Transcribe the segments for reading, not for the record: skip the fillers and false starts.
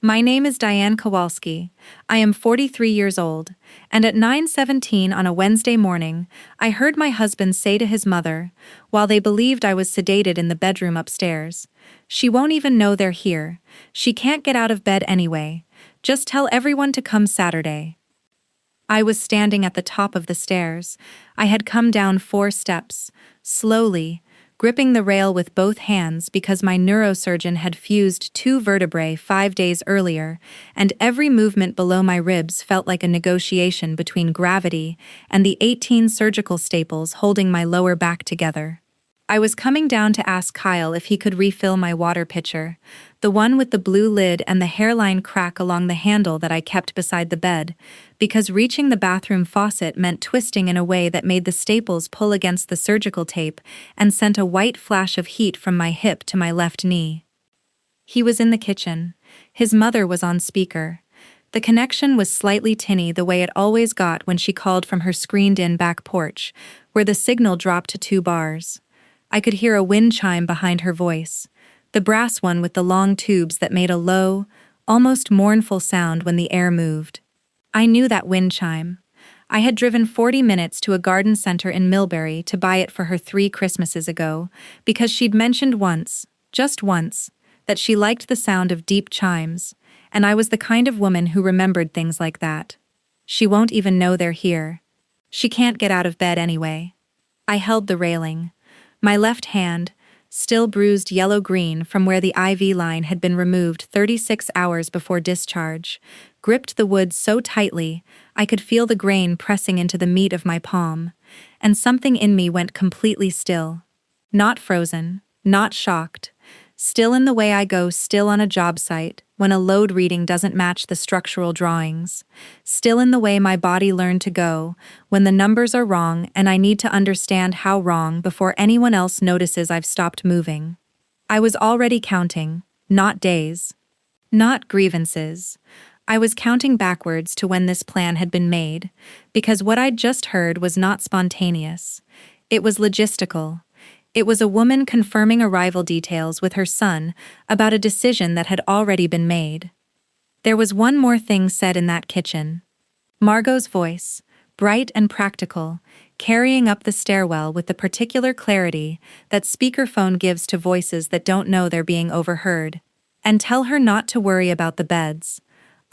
My name is Diane Kowalski. I am 43 years old, and at 9:17 on a Wednesday morning, I heard my husband say to his mother, while they believed I was sedated in the bedroom upstairs, "She won't even know they're here. She can't get out of bed anyway. Just tell everyone to come Saturday." I was standing at the top of the stairs. I had come down 4 steps, slowly, gripping the rail with both hands because my neurosurgeon had fused 2 vertebrae 5 days earlier, and every movement below my ribs felt like a negotiation between gravity and the 18 surgical staples holding my lower back together. I was coming down to ask Kyle if he could refill my water pitcher, the one with the blue lid and the hairline crack along the handle that I kept beside the bed, because reaching the bathroom faucet meant twisting in a way that made the staples pull against the surgical tape and sent a white flash of heat from my hip to my left knee. He was in the kitchen. His mother was on speaker. The connection was slightly tinny the way it always got when she called from her screened-in back porch, where the signal dropped to 2 bars. I could hear a wind chime behind her voice, the brass one with the long tubes that made a low, almost mournful sound when the air moved. I knew that wind chime. I had driven 40 minutes to a garden center in Millbury to buy it for her 3 Christmases ago, because she'd mentioned once, just once, that she liked the sound of deep chimes, and I was the kind of woman who remembered things like that. She won't even know they're here. She can't get out of bed anyway. I held the railing. My left hand, still bruised yellow-green from where the IV line had been removed 36 hours before discharge, gripped the wood so tightly I could feel the grain pressing into the meat of my palm, and something in me went completely still. Not frozen, not shocked, still in the way I go still on a job site when a load reading doesn't match the structural drawings, still in the way my body learned to go when the numbers are wrong and I need to understand how wrong before anyone else notices I've stopped moving. I was already counting, not days, not grievances. I was counting backwards to when this plan had been made, because what I'd just heard was not spontaneous. It was logistical. It was a woman confirming arrival details with her son about a decision that had already been made. There was one more thing said in that kitchen. Margot's voice, bright and practical, carrying up the stairwell with the particular clarity that speakerphone gives to voices that don't know they're being overheard. And tell her not to worry about the beds.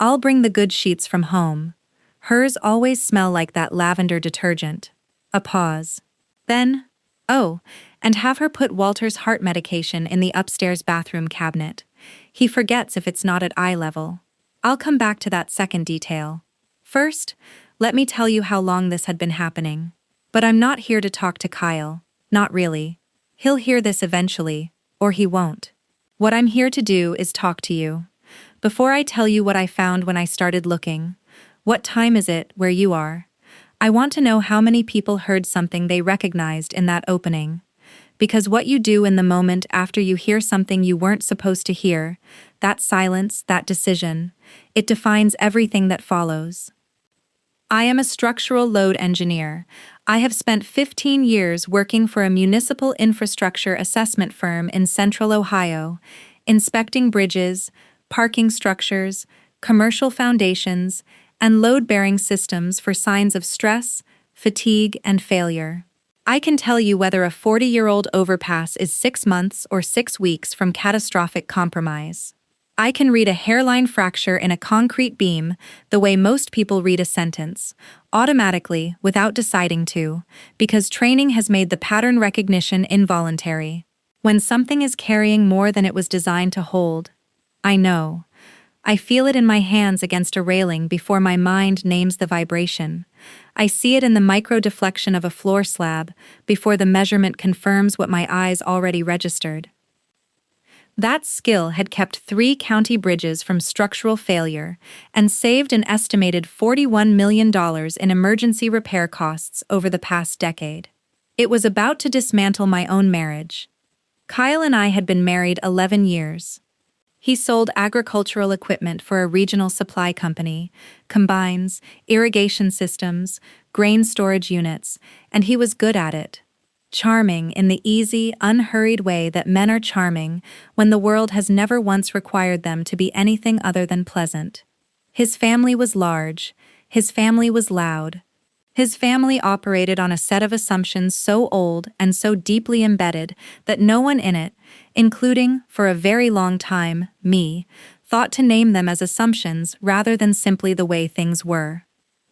I'll bring the good sheets from home. Hers always smell like that lavender detergent. A pause. Then, oh, and have her put Walter's heart medication in the upstairs bathroom cabinet. He forgets if it's not at eye level. I'll come back to that second detail. First, let me tell you how long this had been happening. But I'm not here to talk to Kyle. Not really. He'll hear this eventually, or he won't. What I'm here to do is talk to you. Before I tell you what I found when I started looking, what time is it where you are? I want to know how many people heard something they recognized in that opening. Because what you do in the moment after you hear something you weren't supposed to hear, that silence, that decision, it defines everything that follows. I am a structural load engineer. I have spent 15 years working for a municipal infrastructure assessment firm in Central Ohio, inspecting bridges, parking structures, commercial foundations, and load-bearing systems for signs of stress, fatigue, and failure. I can tell you whether a 40-year-old overpass is 6 months or 6 weeks from catastrophic compromise. I can read a hairline fracture in a concrete beam the way most people read a sentence, automatically without deciding to, because training has made the pattern recognition involuntary. When something is carrying more than it was designed to hold, I know. I feel it in my hands against a railing before my mind names the vibration. I see it in the micro-deflection of a floor slab before the measurement confirms what my eyes already registered. That skill had kept 3 county bridges from structural failure and saved an estimated $41 million in emergency repair costs over the past decade. It was about to dismantle my own marriage. Kyle and I had been married 11 years. He sold agricultural equipment for a regional supply company, combines, irrigation systems, grain storage units, and he was good at it. Charming in the easy, unhurried way that men are charming when the world has never once required them to be anything other than pleasant. His family was large. His family was loud. His family operated on a set of assumptions so old and so deeply embedded that no one in it, including, for a very long time, me, thought to name them as assumptions rather than simply the way things were.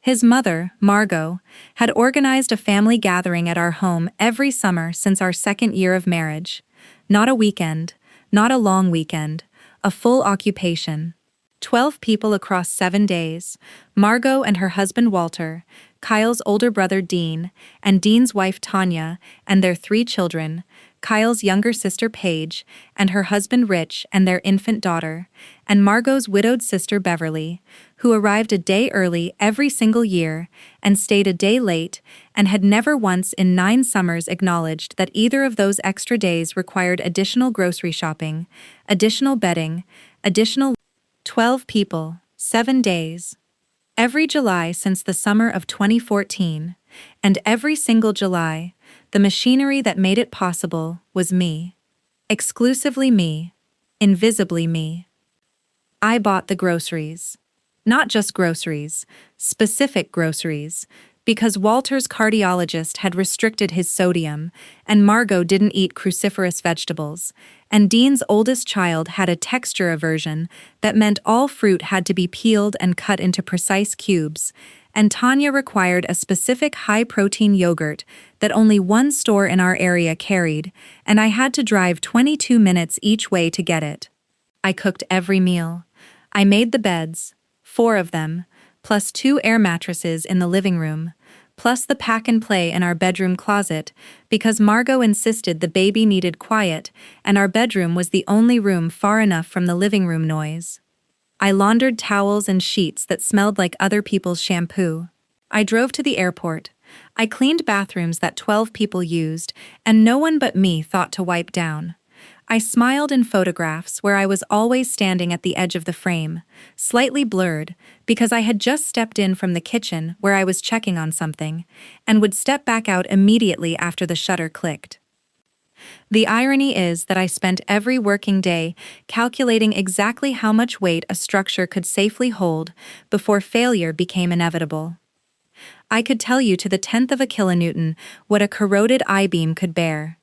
His mother, Margot, had organized a family gathering at our home every summer since our second year of marriage. Not a weekend, not a long weekend, a full occupation. 12 people across 7 days, Margot and her husband Walter, Kyle's older brother Dean, and Dean's wife Tanya, and their 3 children, Kyle's younger sister Paige, and her husband Rich and their infant daughter, and Margot's widowed sister Beverly, who arrived a day early every single year and stayed a day late and had never once in 9 summers acknowledged that either of those extra days required additional grocery shopping, additional bedding, additional 12 people, 7 days. Every July since the summer of 2014, and every single July, the machinery that made it possible was me. Exclusively me. Invisibly me. I bought the groceries. Not just groceries, specific groceries, because Walter's cardiologist had restricted his sodium, and Margot didn't eat cruciferous vegetables, and Dean's oldest child had a texture aversion that meant all fruit had to be peeled and cut into precise cubes, and Tanya required a specific high-protein yogurt that only one store in our area carried, and I had to drive 22 minutes each way to get it. I cooked every meal. I made the beds, 4 of them, plus 2 air mattresses in the living room, plus the pack and play in our bedroom closet, because Margot insisted the baby needed quiet, and our bedroom was the only room far enough from the living room noise. I laundered towels and sheets that smelled like other people's shampoo. I drove to the airport. I cleaned bathrooms that 12 people used, and no one but me thought to wipe down. I smiled in photographs where I was always standing at the edge of the frame, slightly blurred, because I had just stepped in from the kitchen where I was checking on something, and would step back out immediately after the shutter clicked. The irony is that I spent every working day calculating exactly how much weight a structure could safely hold before failure became inevitable. I could tell you to the 10th of a kilonewton what a corroded I-beam could bear.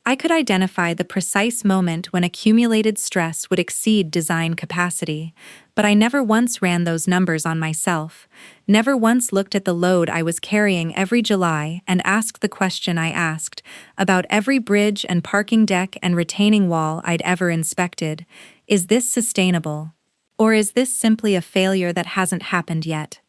I could identify the precise moment when accumulated stress would exceed design capacity, but I never once ran those numbers on myself, never once looked at the load I was carrying every July and asked the question I asked about every bridge and parking deck and retaining wall I'd ever inspected: is this sustainable? Or is this simply a failure that hasn't happened yet?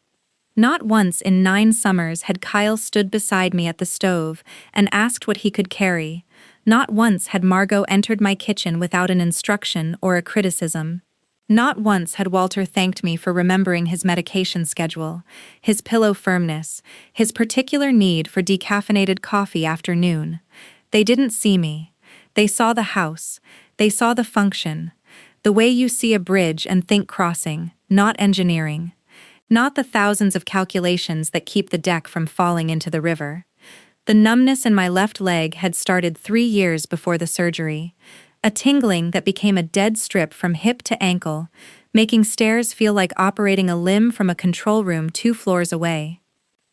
Not once in 9 summers had Kyle stood beside me at the stove and asked what he could carry. Not once had Margot entered my kitchen without an instruction or a criticism. Not once had Walter thanked me for remembering his medication schedule, his pillow firmness, his particular need for decaffeinated coffee after noon. They didn't see me. They saw the house. They saw the function. The way you see a bridge and think crossing, not engineering. Not the thousands of calculations that keep the deck from falling into the river. The numbness in my left leg had started 3 years before the surgery, a tingling that became a dead strip from hip to ankle, making stairs feel like operating a limb from a control room 2 floors away.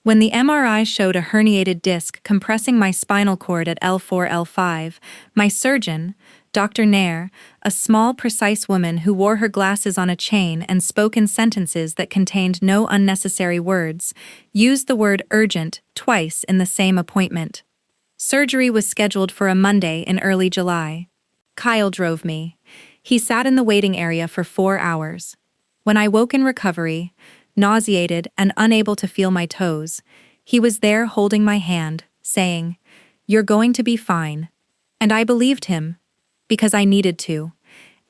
When the MRI showed a herniated disc compressing my spinal cord at L4-L5, my surgeon, Dr. Nair, a small, precise woman who wore her glasses on a chain and spoke in sentences that contained no unnecessary words, used the word urgent twice in the same appointment. Surgery was scheduled for a Monday in early July. Kyle drove me. He sat in the waiting area for 4 hours. When I woke in recovery, nauseated and unable to feel my toes, he was there holding my hand, saying, "You're going to be fine." And I believed him. Because I needed to,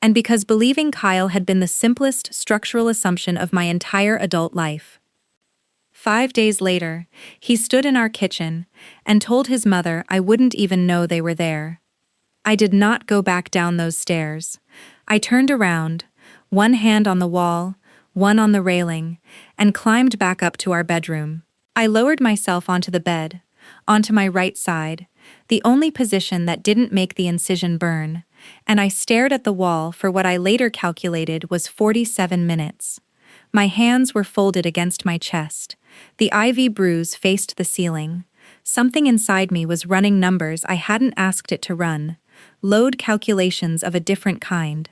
and because believing Kyle had been the simplest structural assumption of my entire adult life. 5 days later, he stood in our kitchen and told his mother I wouldn't even know they were there. I did not go back down those stairs. I turned around, one hand on the wall, one on the railing, and climbed back up to our bedroom. I lowered myself onto the bed, onto my right side, the only position that didn't make the incision burn, and I stared at the wall for what I later calculated was 47 minutes. My hands were folded against my chest. The IV bruise faced the ceiling. Something inside me was running numbers I hadn't asked it to run. Load calculations of a different kind.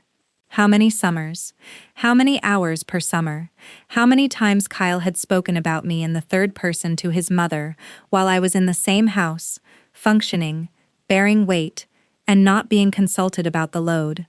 How many summers? How many hours per summer? How many times Kyle had spoken about me in the third person to his mother while I was in the same house, functioning, bearing weight, and not being consulted about the load.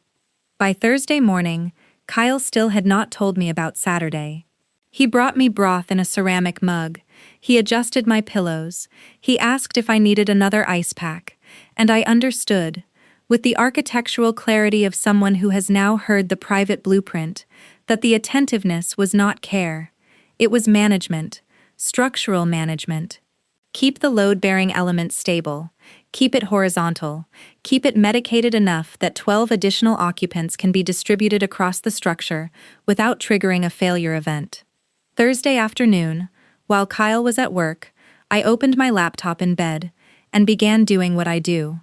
By Thursday morning, Kyle still had not told me about Saturday. He brought me broth in a ceramic mug. He adjusted my pillows. He asked if I needed another ice pack. And I understood, with the architectural clarity of someone who has now heard the private blueprint, that the attentiveness was not care. It was management, structural management. Keep the load-bearing element stable. Keep it horizontal. Keep it medicated enough that 12 additional occupants can be distributed across the structure without triggering a failure event. Thursday afternoon, while Kyle was at work, I opened my laptop in bed and began doing what I do.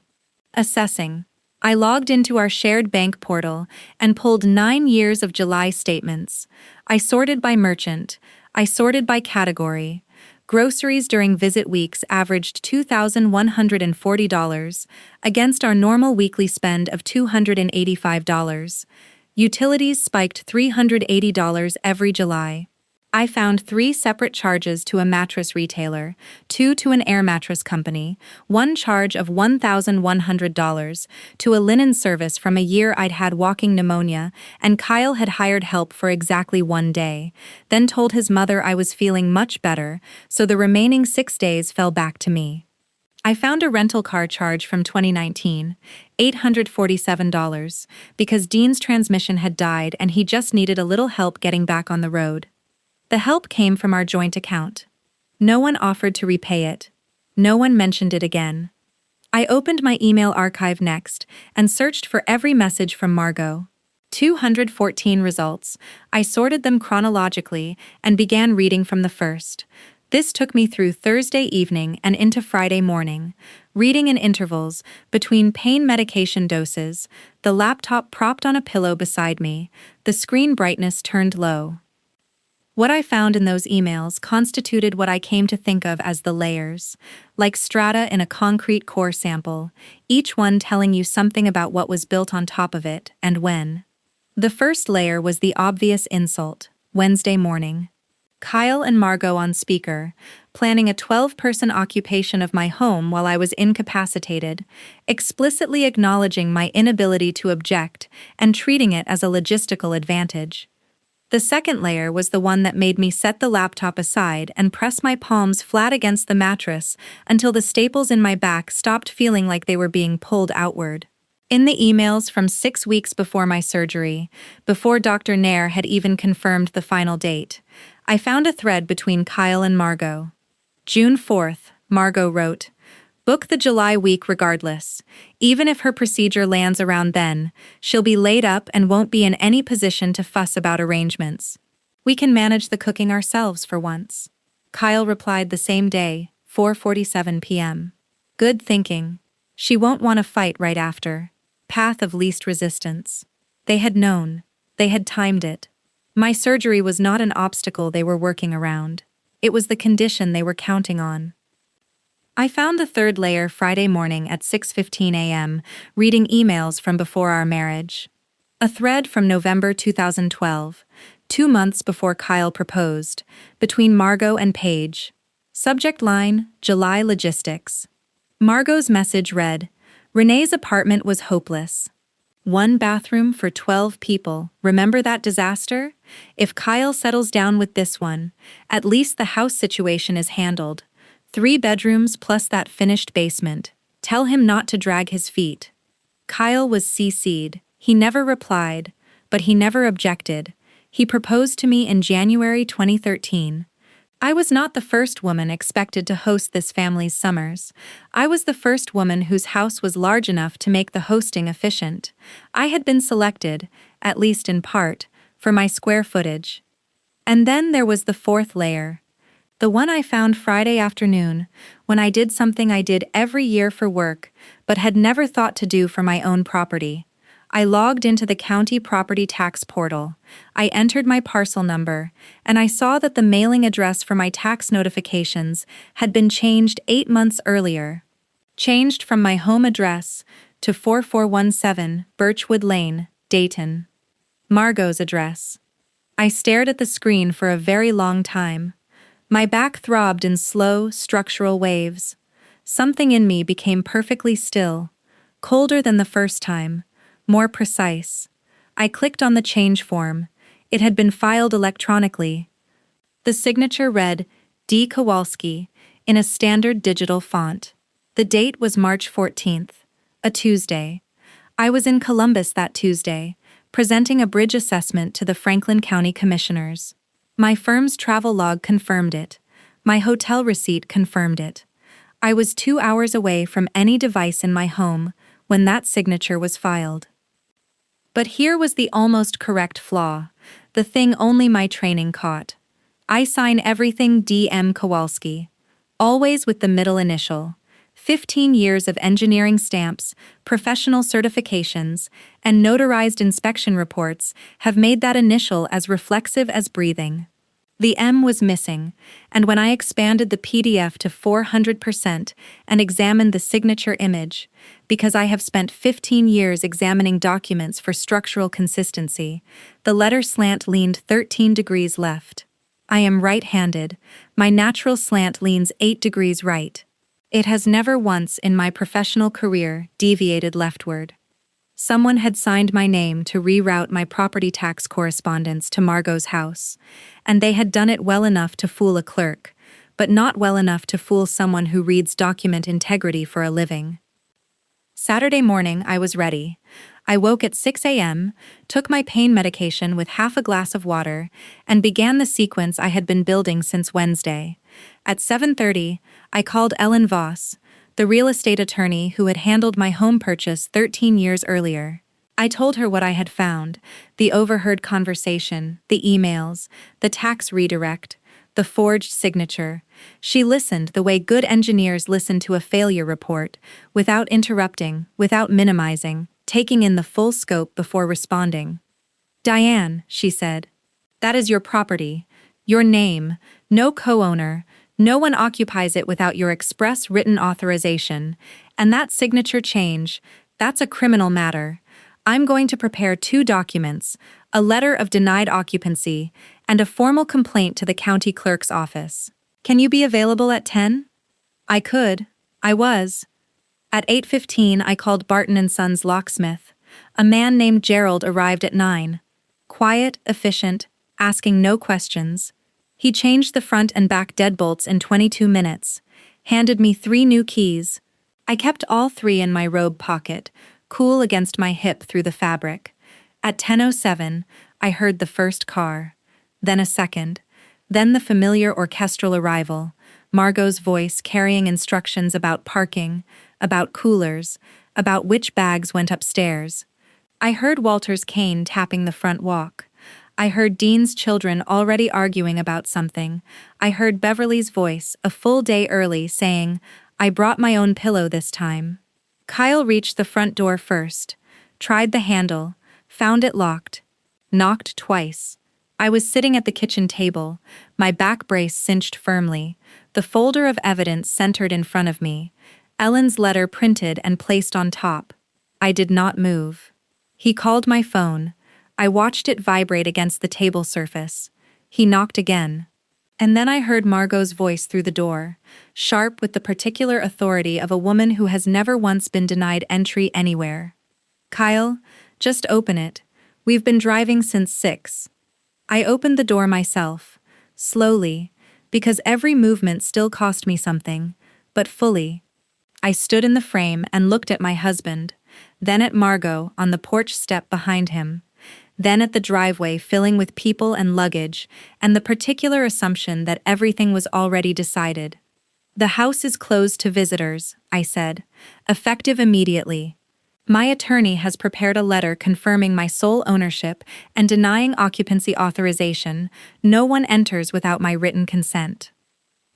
Assessing. I logged into our shared bank portal and pulled 9 years of July statements. I sorted by merchant. I sorted by category. Groceries during visit weeks averaged $2,140 against our normal weekly spend of $285. Utilities spiked $380 every July. I found 3 separate charges to a mattress retailer, 2 to an air mattress company, 1 charge of $1,100 to a linen service from a year I'd had walking pneumonia, and Kyle had hired help for exactly 1 day, then told his mother I was feeling much better, so the remaining 6 days fell back to me. I found a rental car charge from 2019, $847, because Dean's transmission had died and he just needed a little help getting back on the road. The help came from our joint account. No one offered to repay it. No one mentioned it again. I opened my email archive next and searched for every message from Margot. 214 results. I sorted them chronologically and began reading from the first. This took me through Thursday evening and into Friday morning, reading in intervals, between pain medication doses, the laptop propped on a pillow beside me, the screen brightness turned low. What I found in those emails constituted what I came to think of as the layers, like strata in a concrete core sample, each one telling you something about what was built on top of it and when. The first layer was the obvious insult, Wednesday morning. Kyle and Margot on speaker, planning a 12-person occupation of my home while I was incapacitated, explicitly acknowledging my inability to object and treating it as a logistical advantage. The second layer was the one that made me set the laptop aside and press my palms flat against the mattress until the staples in my back stopped feeling like they were being pulled outward. In the emails from 6 weeks before my surgery, before Dr. Nair had even confirmed the final date, I found a thread between Kyle and Margot. June 4th, Margot wrote, "Book the July week regardless. Even if her procedure lands around then, she'll be laid up and won't be in any position to fuss about arrangements. We can manage the cooking ourselves for once." Kyle replied the same day, 4:47 p.m. "Good thinking. She won't want to fight right after. Path of least resistance." They had known. They had timed it. My surgery was not an obstacle they were working around. It was the condition they were counting on. I found the third layer Friday morning at 6:15 a.m., reading emails from before our marriage. A thread from November 2012, 2 months before Kyle proposed, between Margot and Paige. Subject line, July logistics. Margot's message read, "Renee's apartment was hopeless. 1 bathroom for 12 people. Remember that disaster? If Kyle settles down with this one, at least the house situation is handled. 3 bedrooms plus that finished basement. Tell him not to drag his feet." Kyle was CC'd. He never replied, but he never objected. He proposed to me in January 2013. I was not the first woman expected to host this family's summers. I was the first woman whose house was large enough to make the hosting efficient. I had been selected, at least in part, for my square footage. And then there was the fourth layer. The one I found Friday afternoon, when I did something I did every year for work, but had never thought to do for my own property. I logged into the county property tax portal. I entered my parcel number, and I saw that the mailing address for my tax notifications had been changed 8 months earlier. Changed from my home address to 4417 Birchwood Lane, Dayton. Margot's address. I stared at the screen for a very long time. My back throbbed in slow, structural waves. Something in me became perfectly still, colder than the first time, more precise. I clicked on the change form. It had been filed electronically. The signature read, D. Kowalski, in a standard digital font. The date was March 14th, a Tuesday. I was in Columbus that Tuesday, presenting a bridge assessment to the Franklin County Commissioners. My firm's travel log confirmed it. My hotel receipt confirmed it. I was 2 hours away from any device in my home when that signature was filed. But here was the almost correct flaw, the thing only my training caught. I sign everything D.M. Kowalski, always with the middle initial. 15 years of engineering stamps, professional certifications, and notarized inspection reports have made that initial as reflexive as breathing. The M was missing, and when I expanded the PDF to 400% and examined the signature image, because I have spent 15 years examining documents for structural consistency, the letter slant leaned 13 degrees left. I am right-handed. My natural slant leans 8 degrees right. It has never once in my professional career deviated leftward. Someone had signed my name to reroute my property tax correspondence to Margot's house, and they had done it well enough to fool a clerk, but not well enough to fool someone who reads document integrity for a living. Saturday morning, I was ready. I woke at 6 a.m., took my pain medication with half a glass of water, and began the sequence I had been building since Wednesday. At 7:30, I called Ellen Voss, the real estate attorney who had handled my home purchase 13 years earlier. I told her what I had found, the overheard conversation, the emails, the tax redirect, the forged signature. She listened the way good engineers listen to a failure report, without interrupting, without minimizing, taking in the full scope before responding. "Diane," she said, "that is your property, your name, no co-owner, no one occupies it without your express written authorization, and that signature change, that's a criminal matter. I'm going to prepare 2 documents, a letter of denied occupancy, and a formal complaint to the county clerk's office. Can you be available at 10? I could. I was. At 8:15, I called Barton & Sons locksmith. A man named Gerald arrived at 9. Quiet, efficient, asking no questions. He changed the front and back deadbolts in 22 minutes, handed me 3 new keys. I kept all 3 in my robe pocket, cool against my hip through the fabric. At 10:07, I heard the first car, then a second, then the familiar orchestral arrival, Margot's voice carrying instructions about parking, about coolers, about which bags went upstairs. I heard Walter's cane tapping the front walk. I heard Dean's children already arguing about something. I heard Beverly's voice, a full day early, saying, "I brought my own pillow this time." Kyle reached the front door first, tried the handle, found it locked, knocked twice. I was sitting at the kitchen table, my back brace cinched firmly, the folder of evidence centered in front of me, Ellen's letter printed and placed on top. I did not move. He called my phone. I watched it vibrate against the table surface. He knocked again. And then I heard Margot's voice through the door, sharp with the particular authority of a woman who has never once been denied entry anywhere. "Kyle, just open it. We've been driving since 6. I opened the door myself, slowly, because every movement still cost me something, but fully. I stood in the frame and looked at my husband, then at Margot on the porch step behind him, then at the driveway filling with people and luggage, and the particular assumption that everything was already decided. "The house is closed to visitors," I said, effective immediately. "My attorney has prepared a letter confirming my sole ownership and denying occupancy authorization. No one enters without my written consent."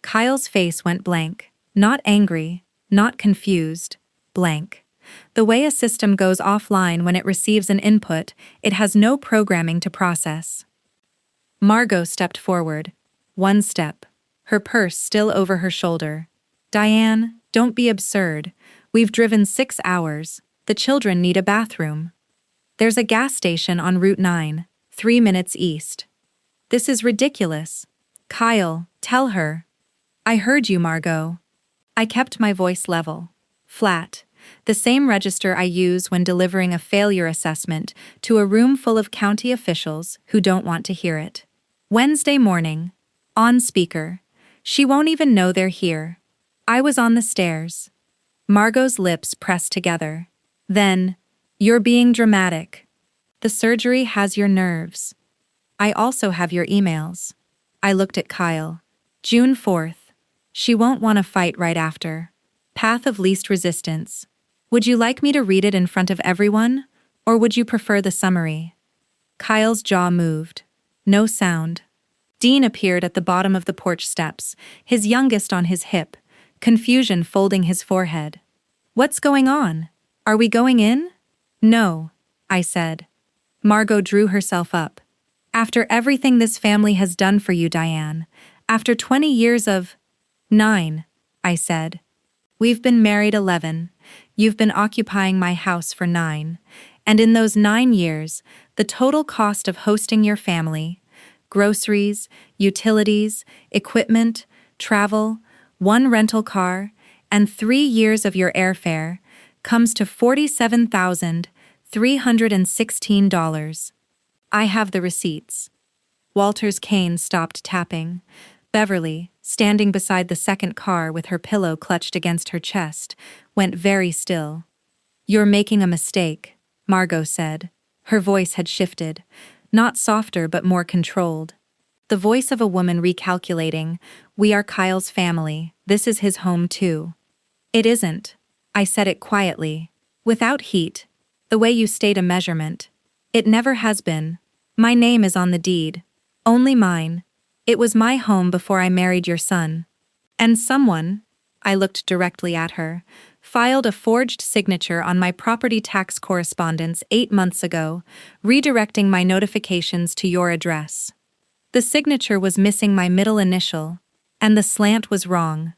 Kyle's face went blank. Not angry, not confused, blank. The way a system goes offline when it receives an input, it has no programming to process. Margot stepped forward. One step. Her purse still over her shoulder. Diane, don't be absurd. We've driven 6 hours. The children need a bathroom. There's a gas station on Route 9, 3 minutes east. This is ridiculous. Kyle, tell her. I heard you, Margot. I kept my voice level. Flat. The same register I use when delivering a failure assessment to a room full of county officials who don't want to hear it. Wednesday morning. On speaker. She won't even know they're here. I was on the stairs. Margot's lips pressed together. Then, you're being dramatic. The surgery has your nerves. I also have your emails. I looked at Kyle. June 4th. She won't want to fight right after. Path of least resistance. Would you like me to read it in front of everyone, or would you prefer the summary? Kyle's jaw moved. No sound. Dean appeared at the bottom of the porch steps, his youngest on his hip, confusion folding his forehead. What's going on? Are we going in? No, I said. Margot drew herself up. After everything this family has done for you, Diane, after 20 years of... 9, I said. We've been married 11. You've been occupying my house for 9. And in those 9 years, the total cost of hosting your family, groceries, utilities, equipment, travel, 1 rental car, and 3 years of your airfare comes to $47,316. I have the receipts. Walter's cane stopped tapping. Beverly, standing beside the second car with her pillow clutched against her chest, went very still. You're making a mistake, Margot said. Her voice had shifted, not softer but more controlled. The voice of a woman recalculating, we are Kyle's family, this is his home too. It isn't. I said it quietly, without heat, the way you state a measurement. It never has been. My name is on the deed. Only mine. It was my home before I married your son. And someone, I looked directly at her, filed a forged signature on my property tax correspondence 8 months ago, redirecting my notifications to your address. The signature was missing my middle initial, and the slant was wrong.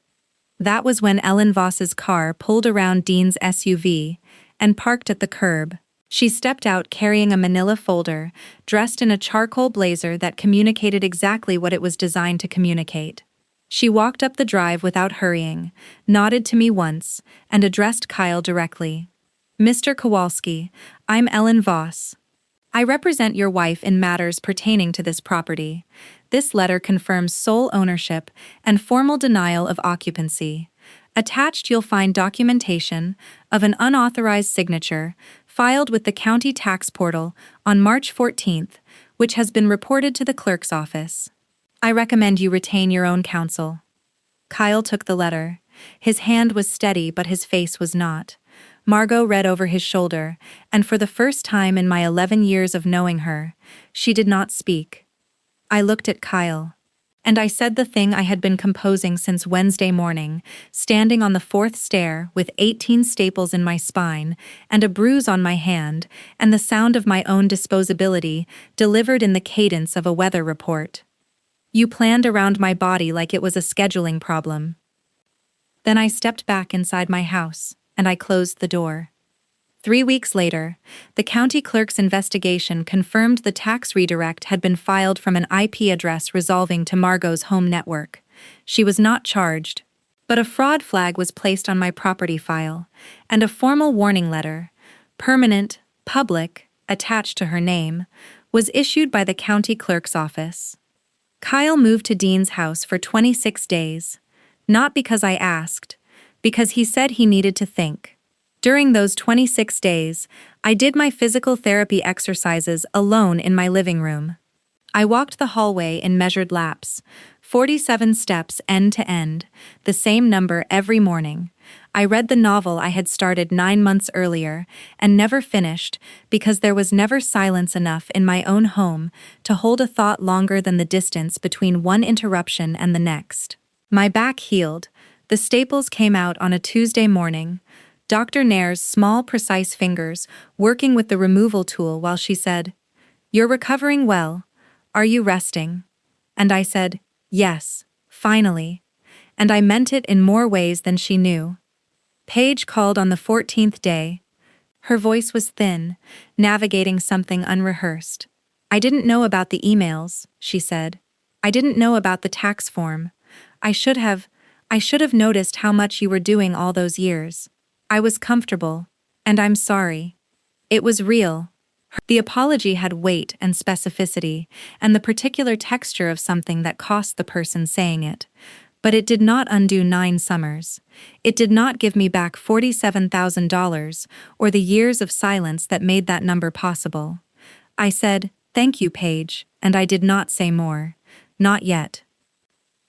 That was when Ellen Voss's car pulled around Dean's SUV and parked at the curb. She stepped out carrying a manila folder, dressed in a charcoal blazer that communicated exactly what it was designed to communicate. She walked up the drive without hurrying, nodded to me once, and addressed Kyle directly. Mr. Kowalski, I'm Ellen Voss. I represent your wife in matters pertaining to this property. This letter confirms sole ownership and formal denial of occupancy. Attached you'll find documentation of an unauthorized signature filed with the county tax portal on March 14th, which has been reported to the clerk's office. I recommend you retain your own counsel. Kyle took the letter. His hand was steady, but his face was not. Margot read over his shoulder, and for the first time in my 11 years of knowing her, she did not speak. I looked at Kyle. And I said the thing I had been composing since Wednesday morning, standing on the 4th stair with 18 staples in my spine and a bruise on my hand and the sound of my own disposability delivered in the cadence of a weather report. You planned around my body like it was a scheduling problem. Then I stepped back inside my house, and I closed the door. 3 weeks later, the county clerk's investigation confirmed the tax redirect had been filed from an IP address resolving to Margot's home network. She was not charged, but a fraud flag was placed on my property file, and a formal warning letter, permanent, public, attached to her name, was issued by the county clerk's office. Kyle moved to Dean's house for 26 days, not because I asked, because he said he needed to think. During those 26 days, I did my physical therapy exercises alone in my living room. I walked the hallway in measured laps, 47 steps end to end, the same number every morning. I read the novel I had started 9 months earlier and never finished because there was never silence enough in my own home to hold a thought longer than the distance between one interruption and the next. My back healed. The staples came out on a Tuesday morning. Dr. Nair's small, precise fingers working with the removal tool while she said, "You're recovering well. Are you resting?" And I said, "Yes, finally." And I meant it in more ways than she knew. Paige called on the 14th day. Her voice was thin, navigating something unrehearsed. "I didn't know about the emails," she said. "I didn't know about the tax form. I should have noticed how much you were doing all those years. I was comfortable, and I'm sorry." It was real. The apology had weight and specificity, and the particular texture of something that cost the person saying it. But it did not undo 9 summers. It did not give me back $47,000 or the years of silence that made that number possible. I said, "Thank you, Paige," and I did not say more. Not yet.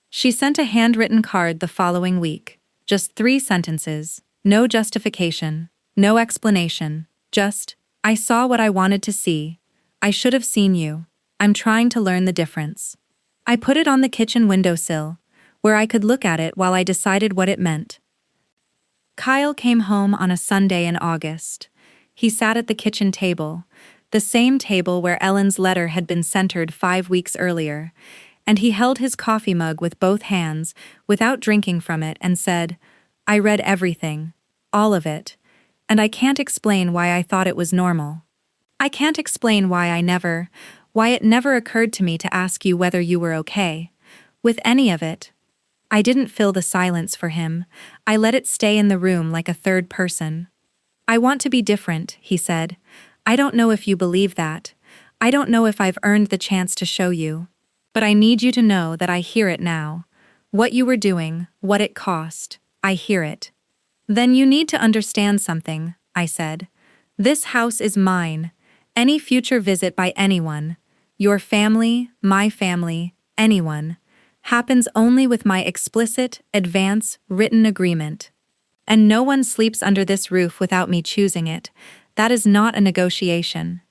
She sent a handwritten card the following week. Just 3 sentences. No justification. No explanation. Just, "I saw what I wanted to see. I should have seen you. I'm trying to learn the difference." I put it on the kitchen windowsill, where I could look at it while I decided what it meant. Kyle came home on a Sunday in August. He sat at the kitchen table, the same table where Ellen's letter had been centered 5 weeks earlier, and he held his coffee mug with both hands without drinking from it and said, "I read everything, all of it, and I can't explain why I thought it was normal. I can't explain why it never occurred to me to ask you whether you were okay with any of it." I didn't fill the silence for him. I let it stay in the room like a third person. "I want to be different," he said. "I don't know if you believe that. I don't know if I've earned the chance to show you. But I need you to know that I hear it now. What you were doing, what it cost, I hear it." "Then you need to understand something," I said. "This house is mine. Any future visit by anyone, your family, my family, anyone, happens only with my explicit, advance, written agreement. And no one sleeps under this roof without me choosing it. That is not a negotiation."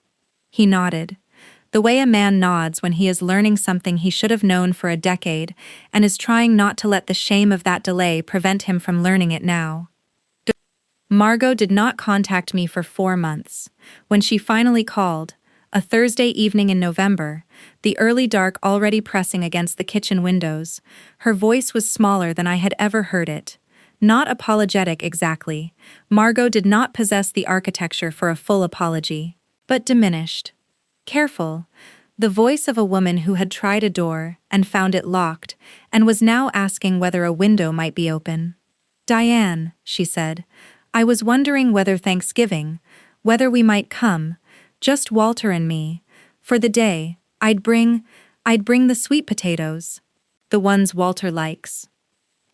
He nodded. The way a man nods when he is learning something he should have known for a decade and is trying not to let the shame of that delay prevent him from learning it now. Margot did not contact me for 4 months. When she finally called, a Thursday evening in November, the early dark already pressing against the kitchen windows, her voice was smaller than I had ever heard it. Not apologetic exactly. Margot did not possess the architecture for a full apology, but diminished. Careful. The voice of a woman who had tried a door and found it locked and was now asking whether a window might be open. "Diane," she said, "I was wondering whether whether we might come, just Walter and me, for the day. I'd bring the sweet potatoes. The ones Walter likes."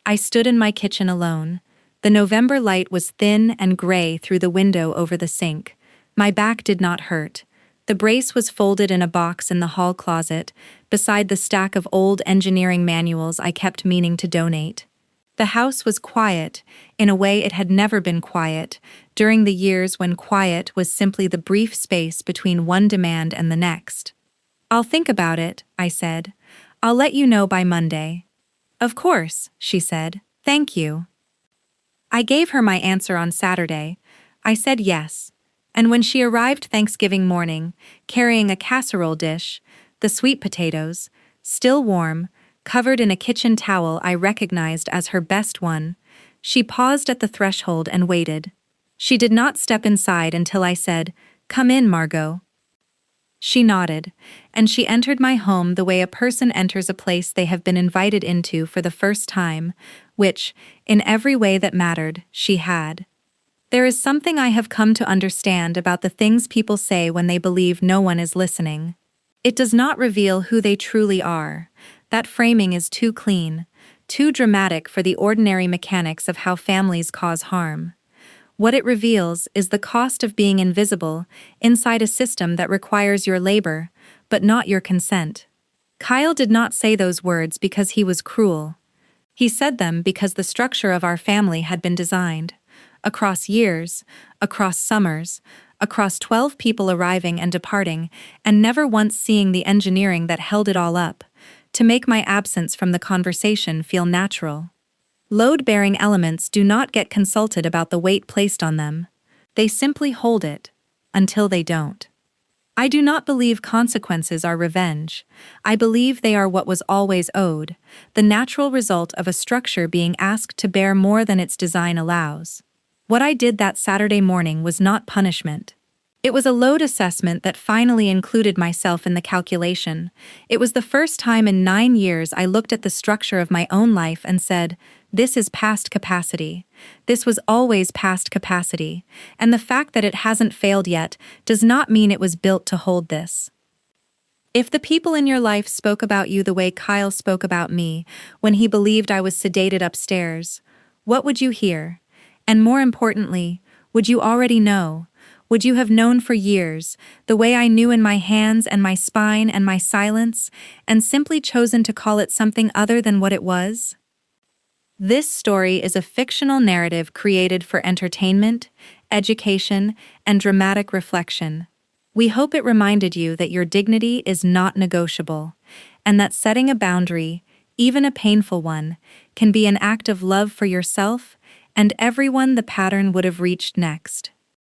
I stood in my kitchen alone. The November light was thin and gray through the window over the sink. My back did not hurt. The brace was folded in a box in the hall closet, beside the stack of old engineering manuals I kept meaning to donate. The house was quiet, in a way it had never been quiet, during the years when quiet was simply the brief space between one demand and the next. "I'll think about it," I said. "I'll let you know by Monday." "Of course," she said. "Thank you." I gave her my answer on Saturday. I said yes. And when she arrived Thanksgiving morning, carrying a casserole dish, the sweet potatoes, still warm, covered in a kitchen towel I recognized as her best one, she paused at the threshold and waited. She did not step inside until I said, "Come in, Margot." She nodded, and she entered my home the way a person enters a place they have been invited into for the first time, which, in every way that mattered, she had. There is something I have come to understand about the things people say when they believe no one is listening. It does not reveal who they truly are. That framing is too clean, too dramatic for the ordinary mechanics of how families cause harm. What it reveals is the cost of being invisible inside a system that requires your labor, but not your consent. Kyle did not say those words because he was cruel. He said them because the structure of our family had been designed. Across years, across summers, across 12 people arriving and departing, and never once seeing the engineering that held it all up, to make my absence from the conversation feel natural. Load-bearing elements do not get consulted about the weight placed on them. They simply hold it until they don't. I do not believe consequences are revenge. I believe they are what was always owed, the natural result of a structure being asked to bear more than its design allows. What I did that Saturday morning was not punishment. It was a load assessment that finally included myself in the calculation. It was the first time in 9 years I looked at the structure of my own life and said, "This is past capacity. This was always past capacity, and the fact that it hasn't failed yet does not mean it was built to hold this." If the people in your life spoke about you the way Kyle spoke about me when he believed I was sedated upstairs, what would you hear? And more importantly, would you already know? Would you have known for years, the way I knew in my hands and my spine and my silence, and simply chosen to call it something other than what it was? This story is a fictional narrative created for entertainment, education, and dramatic reflection. We hope it reminded you that your dignity is not negotiable, and that setting a boundary, even a painful one, can be an act of love for yourself and everyone the pattern would have reached next.